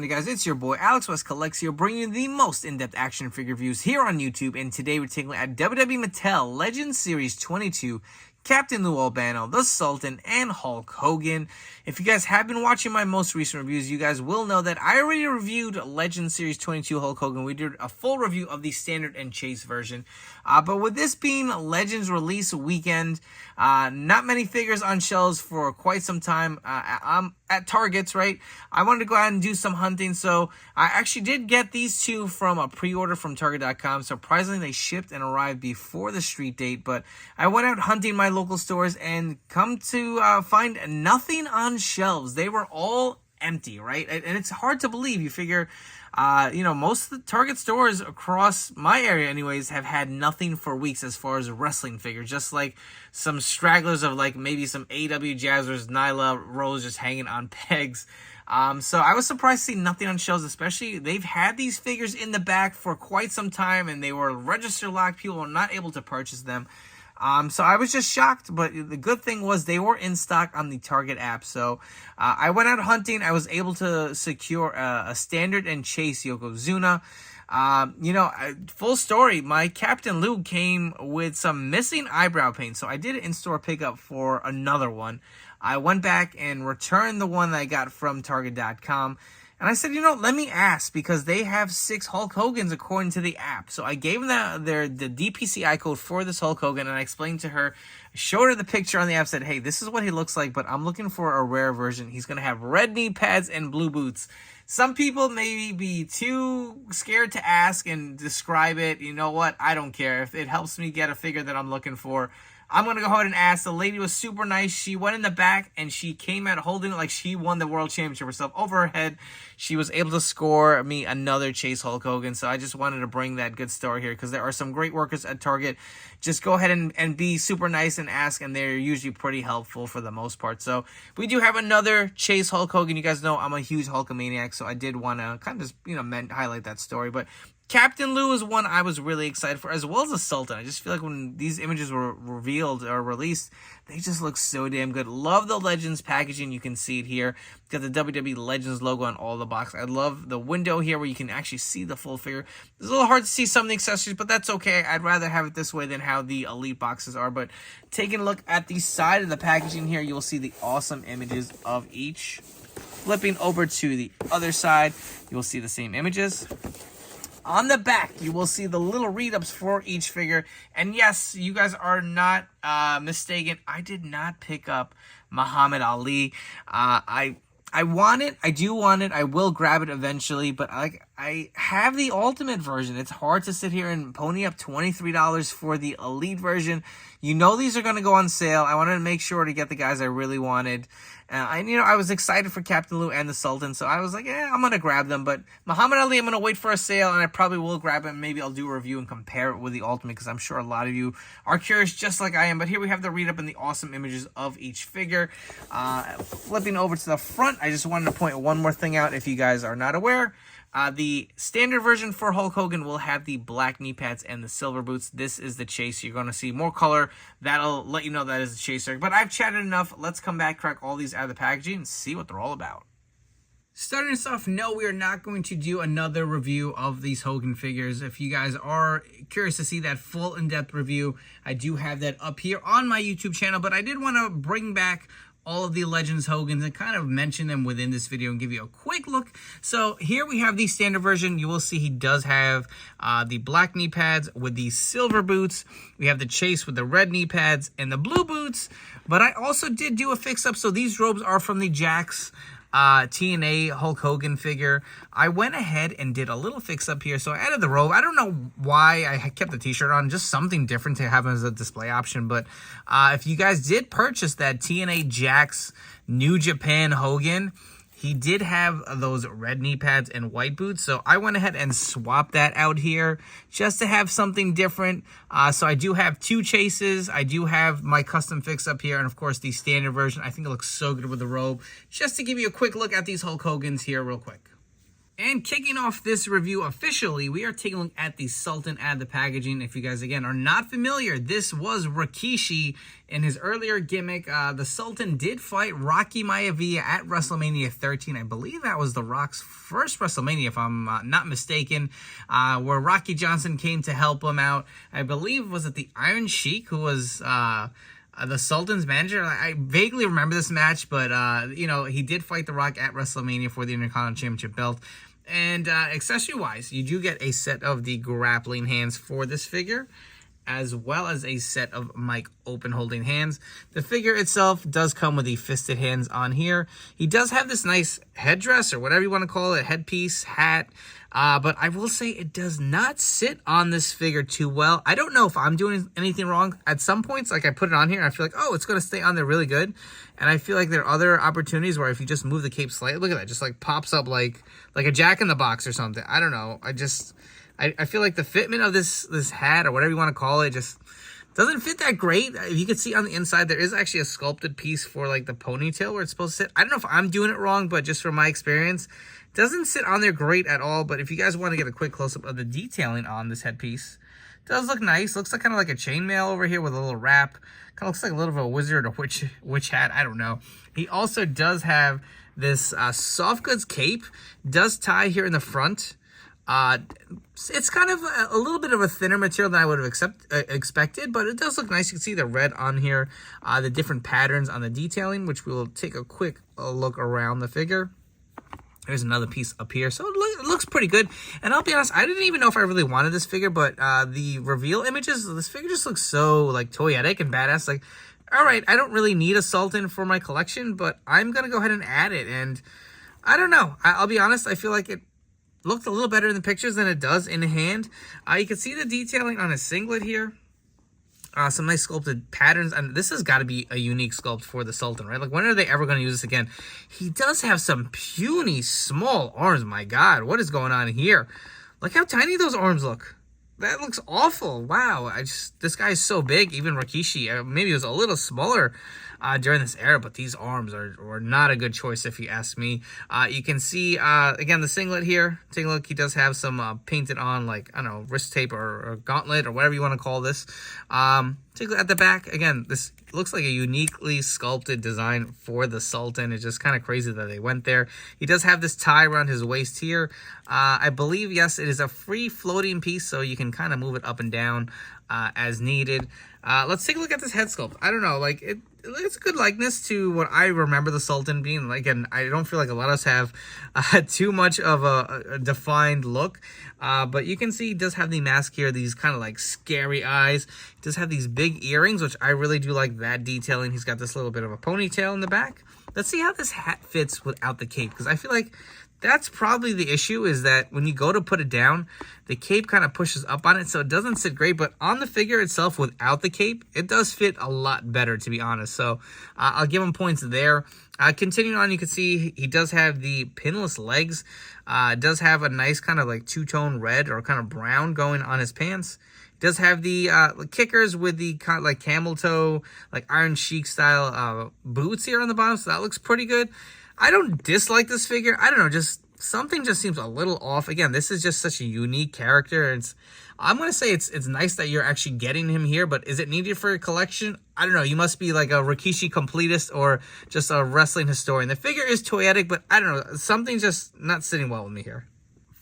you guys? It's your boy Alex West Collects here, bringing you the most in-depth action figure reviews here on YouTube. And today we're taking a look at WWE Mattel Legends Series 22, Captain Lou Albano, the Sultan, and Hulk Hogan. If you guys have been watching my most recent reviews, you guys will know that I already reviewed Legends Series 22 Hulk Hogan. We did a full review of the standard and chase version. But with this being Legends release weekend, not many figures on shelves for quite some time. I'm at Targets, right? I wanted to go out and do some hunting, so I actually did get these two from a pre-order from Target.com. Surprisingly, they shipped and arrived before the street date, but I went out hunting my local stores and come to find nothing on shelves. They were all empty, right? And it's hard to believe. You figure, most of the Target stores across my area anyways have had nothing for weeks as far as wrestling figures, just like some stragglers of like maybe some AW Jazzers, Nyla Rose just hanging on pegs. So I was surprised to see nothing on shelves, especially they've had these figures in the back for quite some time and they were register locked. People were not able to purchase them. So I was just shocked, but the good thing was they were in stock on the Target app. So I went out hunting. I was able to secure a standard and chase Yokozuna. Full story, my Captain Lou came with some missing eyebrow paint. So I did an in-store pickup for another one. I went back and returned the one that I got from Target.com. And I said, let me ask, because they have 6 Hulk Hogans according to the app. So I gave them the DPCI code for this Hulk Hogan, and I explained to her, showed her the picture on the app, said, hey, this is what he looks like, but I'm looking for a rare version. He's going to have red knee pads and blue boots. Some people may be too scared to ask and describe it. You know what? I don't care. If it helps me get a figure that I'm looking for, I'm going to go ahead and ask. The lady was super nice. She went in the back and she came out holding it like she won the world championship herself over her head. She was able to score me another Chase Hulk Hogan. So I just wanted to bring that good story here because there are some great workers at Target. Just go ahead and be super nice and ask, and they're usually pretty helpful for the most part. So we do have another Chase Hulk Hogan. You guys know I'm a huge Hulkamaniac, so I did want to kind of just, highlight that story. But Captain Lou is one I was really excited for, as well as the Sultan. I just feel like when these images were revealed or released, they just look so damn good. Love the Legends packaging. You can see it here. Got the WWE Legends logo on all the box. I love the window here where you can actually see the full figure. It's a little hard to see some of the accessories, but that's okay. I'd rather have it this way than how the Elite boxes are. But taking a look at the side of the packaging here, you'll see the awesome images of each. Flipping over to the other side, you will see the same images. On the back, you will see the little read-ups for each figure. And yes, you guys are not mistaken. I did not pick up Muhammad Ali. I want it. I do want it. I will grab it eventually. But I have the Ultimate version. It's hard to sit here and pony up $23 for the Elite version. These are going to go on sale. I wanted to make sure to get the guys I really wanted. I was excited for Captain Lou and the Sultan, so I was like, I'm going to grab them. But Muhammad Ali, I'm going to wait for a sale, and I probably will grab it. Maybe I'll do a review and compare it with the Ultimate, because I'm sure a lot of you are curious just like I am. But here we have the read-up and the awesome images of each figure. Flipping over to the front, I just wanted to point one more thing out if you guys are not aware. The standard version for Hulk Hogan will have the black knee pads and the silver boots. This is the chase. You're going to see more color. That'll let you know that is the chaser. But I've chatted enough. Let's come back, crack all these out of the packaging, and see what they're all about. Starting us off, no, we are not going to do another review of these Hogan figures. If you guys are curious to see that full in-depth review, I do have that up here on my YouTube channel. But I did want to bring back all of the Legends Hogans and kind of mention them within this video and give you a quick look. So here we have the standard version. You will see he does have the black knee pads with the silver boots. We have the chase with the red knee pads and the blue boots. But I also did do a fix-up. So these robes are from the Jakks TNA Hulk Hogan figure. I went ahead and did a little fix up here. So I added the robe. I don't know why I kept the t-shirt on, just something different to have as a display option. But if you guys did purchase that TNA Jakks New Japan Hogan, he did have those red knee pads and white boots, so I went ahead and swapped that out here just to have something different. So I do have 2 chases. I do have my custom fix up here, and of course the standard version. I think it looks so good with the robe. Just to give you a quick look at these Hulk Hogans here real quick. And kicking off this review officially, we are taking a look at the Sultan out of the packaging. If you guys, again, are not familiar, this was Rikishi in his earlier gimmick. The Sultan did fight Rocky Maivia at WrestleMania 13. I believe that was The Rock's first WrestleMania, if I'm not mistaken, where Rocky Johnson came to help him out. I believe, was it the Iron Sheik who was... the Sultan's manager? I vaguely remember this match, but, you know, he did fight The Rock at WrestleMania for the Intercontinental Championship belt. And accessory-wise, you do get a set of the grappling hands for this figure, as well as a set of mic open holding hands. The figure itself does come with the fisted hands on here. He does have this nice headdress, or whatever you want to call it, headpiece, hat. But I will say it does not sit on this figure too well. I don't know if I'm doing anything wrong. At some points, like I put it on here, I feel like, oh, it's going to stay on there really good. And I feel like there are other opportunities where if you just move the cape slightly, look at that, just like pops up like a Jack-in-the-Box or something. I don't know. I feel like the fitment of this hat, or whatever you want to call it, just doesn't fit that great. If you can see on the inside, there is actually a sculpted piece for like the ponytail where it's supposed to sit. I don't know if I'm doing it wrong, but just from my experience, it doesn't sit on there great at all. But if you guys want to get a quick close-up of the detailing on this headpiece, it does look nice. Looks like kind of like a chainmail over here with a little wrap. Kind of looks like a little bit of a wizard or witch hat. I don't know. He also does have this soft goods cape. Does tie here in the front. It's kind of a little bit of a thinner material than I would have expected, but it does look nice. You can see the red on here, the different patterns on the detailing, which we'll take a quick look around the figure. There's another piece up here, so it looks pretty good. And I'll be honest, I didn't even know if I really wanted this figure, but the reveal images, this figure just looks so like toyetic and badass. Like, all right, I don't really need a Sultan for my collection, but I'm gonna go ahead and add it. And I don't know, I'll be honest, I feel like it looked a little better in the pictures than it does in hand. You can see the detailing on his singlet here. Some nice sculpted patterns, and this has got to be a unique sculpt for the Sultan, right? Like, when are they ever going to use this again? He does have some puny, small arms. My God, what is going on here? Look how tiny those arms look. That looks awful. Wow, this guy is so big. Even Rikishi, maybe he was a little smaller during this era, but these arms are not a good choice if you ask me. You can see, again, the singlet here. Take a look. He does have some painted on, like, I don't know, wrist tape or gauntlet or whatever you want to call this. Take a look at the back. Again, this looks like a uniquely sculpted design for the Sultan. It's just kind of crazy that they went there. He does have this tie around his waist here. I believe, yes, it is a free floating piece, so you can kind of move it up and down as needed. Let's take a look at this head sculpt. I don't know, like, it's a good likeness to what I remember the Sultan being like, and I don't feel like a lot of us have too much of a defined look. But you can see he does have the mask here, these kind of like scary eyes. He does have these big earrings, which I really do like that detailing. He's got this little bit of a ponytail in the back. Let's see how this hat fits without the cape, because I feel like that's probably the issue, is that when you go to put it down, the cape kind of pushes up on it, so it doesn't sit great. But on the figure itself without the cape, it does fit a lot better, to be honest. So I'll give him points there. Continuing on, you can see he does have the pinless legs. Does have a nice kind of like two-tone red or kind of brown going on his pants. Does have the kickers with the kind of like camel toe, like Iron Sheik style boots here on the bottom, so that looks pretty good. I don't dislike this figure. I don't know, just something just seems a little off. Again, this is just such a unique character. I'm going to say it's nice that you're actually getting him here, but is it needed for your collection? I don't know. You must be like a Rikishi completist or just a wrestling historian. The figure is toyetic, but I don't know. Something's just not sitting well with me here.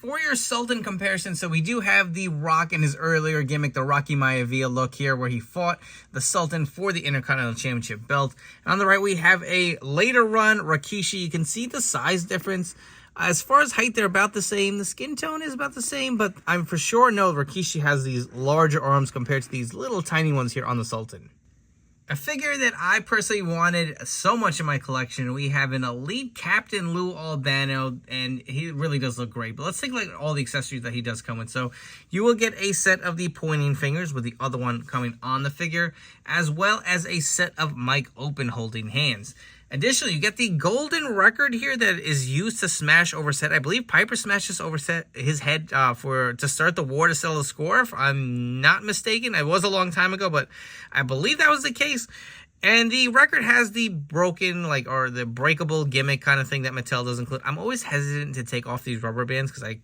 For your Sultan comparison, so we do have the Rock in his earlier gimmick, the Rocky Maivia look here, where he fought the Sultan for the Intercontinental Championship belt. And on the right, we have a later run Rikishi. You can see the size difference. As far as height, they're about the same. The skin tone is about the same, but I'm for sure know Rikishi has these larger arms compared to these little tiny ones here on the Sultan. A figure that I personally wanted so much in my collection, we have an Elite Captain Lou Albano, and he really does look great. But let's take a look at all the accessories that he does come with. So you will get a set of the pointing fingers with the other one coming on the figure, as well as a set of mic open holding hands. Additionally, you get the golden record here that is used to smash Overset. I believe Piper smashes Overset his head to start the war to settle the score, if I'm not mistaken. It was a long time ago, but I believe that was the case. And the record has the broken, like, or the breakable gimmick kind of thing that Mattel does include. I'm always hesitant to take off these rubber bands because I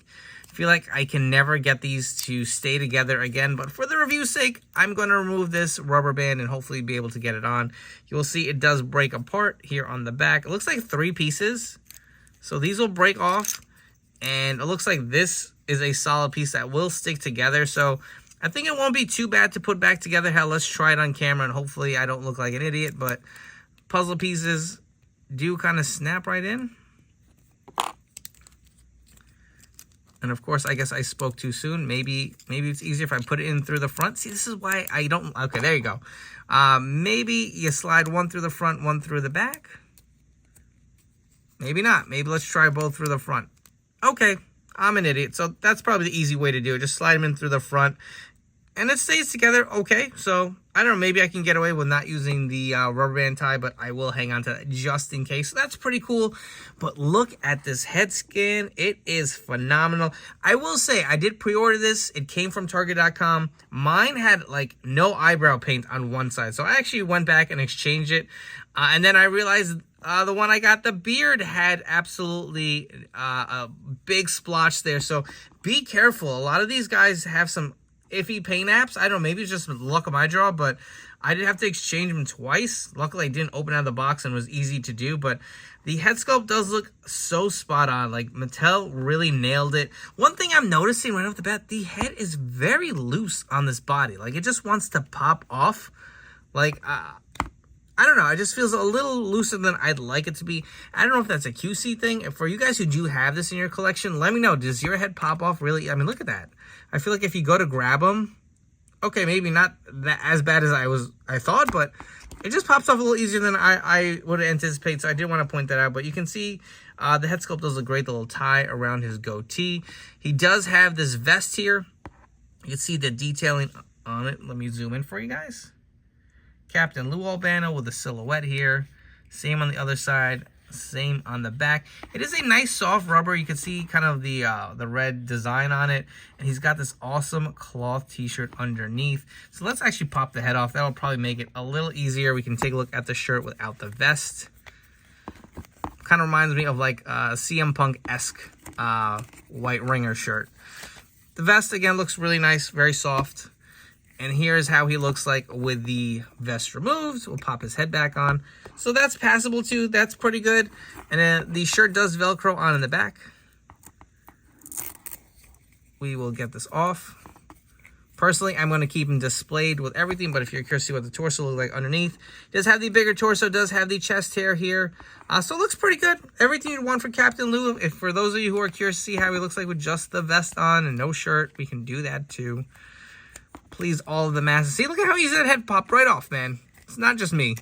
feel like I can never get these to stay together again. But for the review's sake, I'm going to remove this rubber band and hopefully be able to get it on. You'll see it does break apart here on the back. It looks like 3 pieces. So these will break off. And it looks like this is a solid piece that will stick together. So I think it won't be too bad to put back together. Hell, let's try it on camera, and hopefully I don't look like an idiot, but puzzle pieces do kind of snap right in. And of course, I guess I spoke too soon. Maybe it's easier if I put it in through the front. See, this is why I don't... Okay, there you go. Maybe you slide one through the front, one through the back. Maybe not. Maybe let's try both through the front. Okay, I'm an idiot. So that's probably the easy way to do it. Just slide them in through the front. And it stays together okay. So, I don't know, maybe I can get away with not using the rubber band tie, but I will hang on to that just in case. So that's pretty cool. But look at this head scan. It is phenomenal. I will say, I did pre-order this. It came from Target.com. Mine had, like, no eyebrow paint on one side. So I actually went back and exchanged it. And then I realized the one I got, the beard, had absolutely a big splotch there. So be careful. A lot of these guys have some iffy paint apps. I don't know, maybe it's just luck of my draw, but I did have to exchange them twice. Luckily, I didn't open out of the box and it was easy to do, but the head sculpt does look so spot on. Like, Mattel really nailed it. One thing I'm noticing right off the bat, the head is very loose on this body. Like, it just wants to pop off. Like, I don't know. It just feels a little looser than I'd like it to be. I don't know if that's a QC thing. For you guys who do have this in your collection, let me know. Does your head pop off really? I mean, look at that. I feel like if you go to grab them, okay, maybe not that as bad as I thought, but it just pops off a little easier than I would anticipate. So I did want to point that out. But you can see the head sculpt does look great. The little tie around his goatee. He does have this vest here. You can see the detailing on it. Let me zoom in for you guys. Captain Lou Albano with a silhouette here. Same on the other side. Same on the back. It is a nice soft rubber. You can see kind of the red design on it. And he's got this awesome cloth t-shirt underneath. So let's actually pop the head off. That'll probably make it a little easier. We can take a look at the shirt without the vest. Kind of reminds me of like CM Punk-esque white ringer shirt. The vest, again, looks really nice. Very soft. And here's how he looks like with the vest removed. We'll pop his head back on. So that's passable too. That's pretty good. And then the shirt does Velcro on in the back. We will get this off. Personally, I'm going to keep him displayed with everything. But if you're curious to see what the torso looks like underneath, it does have the bigger torso. Does have the chest hair here. So it looks pretty good. Everything you'd want for Captain Lou. If for those of you who are curious to see how he looks like with just the vest on and no shirt, we can do that too. Please, all of the masses. See, look at how easy that head popped right off, man. It's not just me.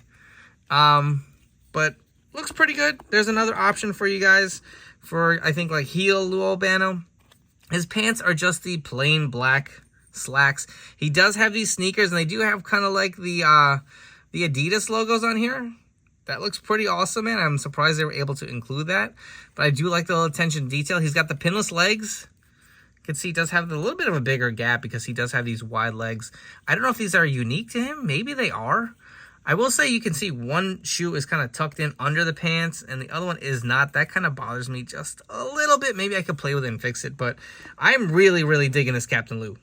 But looks pretty good. There's another option for you guys for, I think, like heel Lou Albano. His pants are just the plain black slacks. He does have these sneakers, and they do have kind of like the Adidas logos on here. That looks pretty awesome, man. I'm surprised they were able to include that. But I do like the little attention to detail. He's got the pinless legs. You can see he does have a little bit of a bigger gap because he does have these wide legs. I don't know if these are unique to him. Maybe they are. I will say you can see one shoe is kind of tucked in under the pants and the other one is not. That kind of bothers me just a little bit. Maybe I could play with it and fix it, but I'm really, really digging this Captain Lou.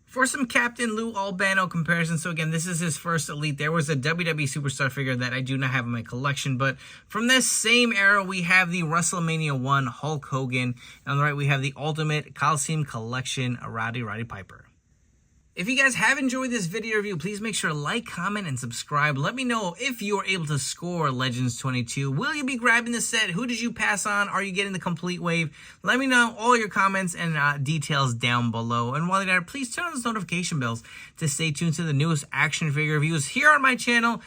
For some Captain Lou Albano comparison, so again, this is his first Elite. There was a WWE Superstar figure that I do not have in my collection, but from this same era, we have the WrestleMania 1 Hulk Hogan. And on the right, we have the Ultimate Coliseum Collection Roddy Piper. If you guys have enjoyed this video review, please make sure to like, comment, and subscribe. Let me know if you were able to score Legends 22. Will you be grabbing the set? Who did you pass on? Are you getting the complete wave? Let me know all your comments and details down below. And while you're there, please turn on those notification bells to stay tuned to the newest action figure reviews here on my channel.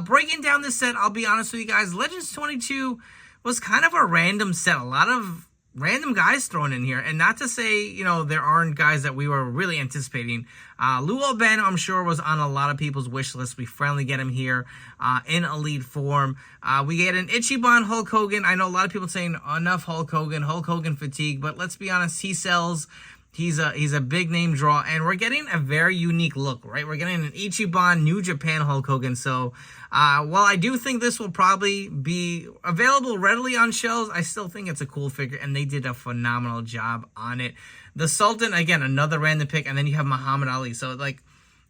Breaking down this set, I'll be honest with you guys, Legends 22 was kind of a random set. A lot of random guys thrown in here, and not to say, you know, there aren't guys that we were really anticipating. Lou Albano, I'm sure, was on a lot of people's wish list. We finally get him here in Elite form. We get an Ichiban Hulk Hogan. I know a lot of people saying enough Hulk Hogan fatigue, but let's be honest, he sells. He's a big name draw, and we're getting a very unique look, right? We're getting an Ichiban New Japan Hulk Hogan. So, while I do think this will probably be available readily on shelves, I still think it's a cool figure, and they did a phenomenal job on it. The Sultan, again, another random pick, and then you have Muhammad Ali. So, like,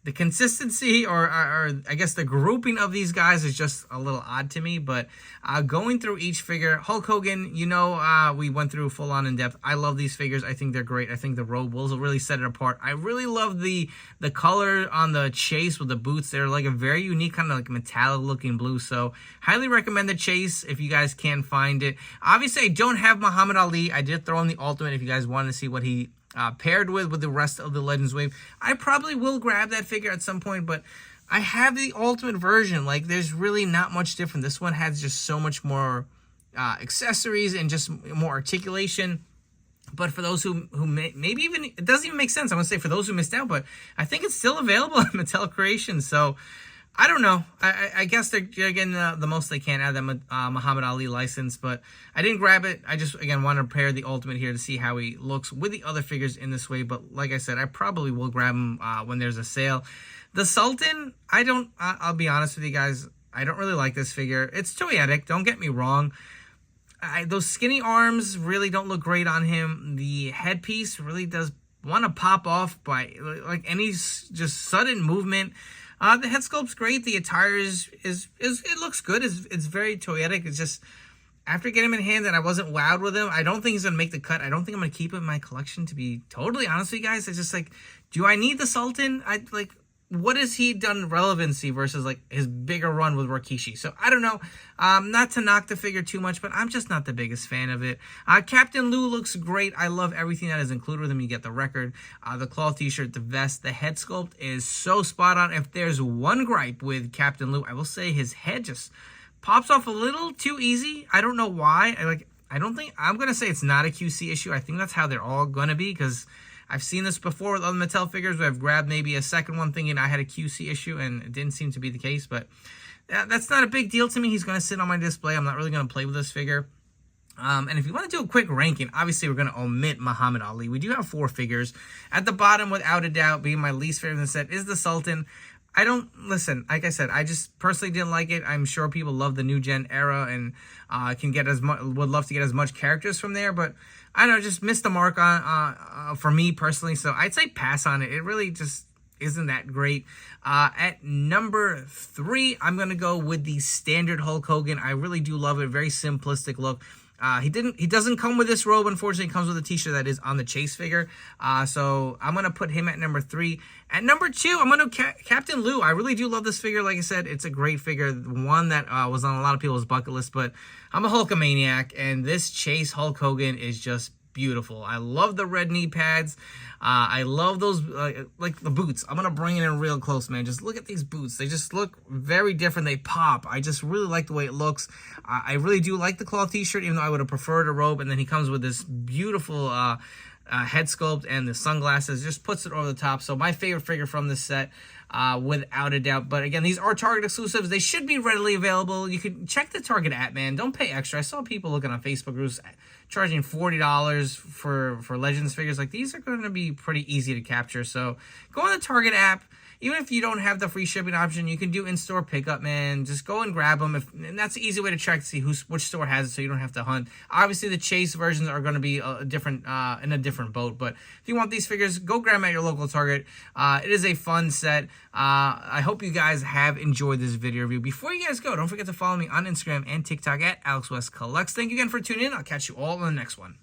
the consistency or I guess the grouping of these guys is just a little odd to me. But going through each figure, Hulk Hogan, we went through full on in depth. I love these figures. I think they're great. I think the robe will really set it apart. I really love the color on the Chase with the boots. They're like a very unique kind of like metallic looking blue. So highly recommend the Chase if you guys can find it. Obviously, I don't have Muhammad Ali. I did throw in the Ultimate if you guys wanted to see what he paired with the rest of the Legends wave. I probably will grab that figure at some point, but I have the Ultimate version. Like, there's really not much different. This one has just so much more accessories and just more articulation. But for those who maybe even, it doesn't even make sense. I'm going to say for those who missed out, but I think it's still available at Mattel Creations. So I don't know. I guess they're getting the most they can out of that Muhammad Ali license, but I didn't grab it. I just, again, wanted to pair the Ultimate here to see how he looks with the other figures in this way. But like I said, I probably will grab him when there's a sale. The Sultan, I'll be honest with you guys, I don't really like this figure. It's toyetic, don't get me wrong. Those skinny arms really don't look great on him. The headpiece really does want to pop off by like any just sudden movement. The head sculpt's great. The attire is it looks good. It's very toyetic. It's just, after getting him in hand and I wasn't wowed with him, I don't think he's going to make the cut. I don't think I'm going to keep him in my collection, to be totally honest with you guys. It's just like, do I need the Sultan? What has he done relevancy versus like his bigger run with Rikishi? So I don't know. Not to knock the figure too much, but I'm just not the biggest fan of it. Captain Lou looks great. I love everything that is included with him. You get the record, the cloth t-shirt, the vest, the head sculpt is so spot on. If there's one gripe with Captain Lou, I will say his head just pops off a little too easy. I don't know why. I'm going to say it's not a QC issue. I think that's how they're all going to be, because I've seen this before with other Mattel figures where I've grabbed maybe a second one thinking I had a QC issue, and it didn't seem to be the case. But that's not a big deal to me. He's going to sit on my display. I'm not really going to play with this figure. And if you want to do a quick ranking, obviously we're going to omit Muhammad Ali. We do have 4 figures. At the bottom, without a doubt, being my least favorite in the set is the Sultan. Listen, like I said, I just personally didn't like it. I'm sure people love the new gen era and would love to get as much characters from there, but I don't know, just missed the mark on for me personally. So I'd say pass on it. It really just isn't that great. At number 3, I'm gonna go with the standard Hulk Hogan. I really do love it. Very simplistic look. He doesn't come with this robe, unfortunately. It comes with a t-shirt that is on the Chase figure. So I'm going to put him at number 3. At number 2, I'm going to Captain Lou. I really do love this figure. Like I said, it's a great figure. One that was on a lot of people's bucket list, but I'm a Hulkamaniac, and this Chase Hulk Hogan is just beautiful. I love the red knee pads. I love those, like the boots. I'm going to bring it in real close, man. Just look at these boots. They just look very different. They pop. I just really like the way it looks. I really do like the cloth t-shirt, even though I would have preferred a robe. And then he comes with this beautiful head sculpt and the sunglasses. Just puts it over the top. So my favorite figure from this set, without a doubt. But again, these are Target exclusives. They should be readily available. You can check the Target app, man. Don't pay extra. I saw people looking on Facebook groups charging $40 for Legends figures. Like, these are going to be pretty easy to capture. So go on the Target app. Even if you don't have the free shipping option, you can do in-store pickup, man. Just go and grab them. And that's an easy way to check to see which store has it, so you don't have to hunt. Obviously, the Chase versions are going to be in a different boat. But if you want these figures, go grab them at your local Target. It is a fun set. I hope you guys have enjoyed this video review. Before you guys go, don't forget to follow me on Instagram and TikTok at AlexWestCollects. Thank you again for tuning in. I'll catch you all in the next one.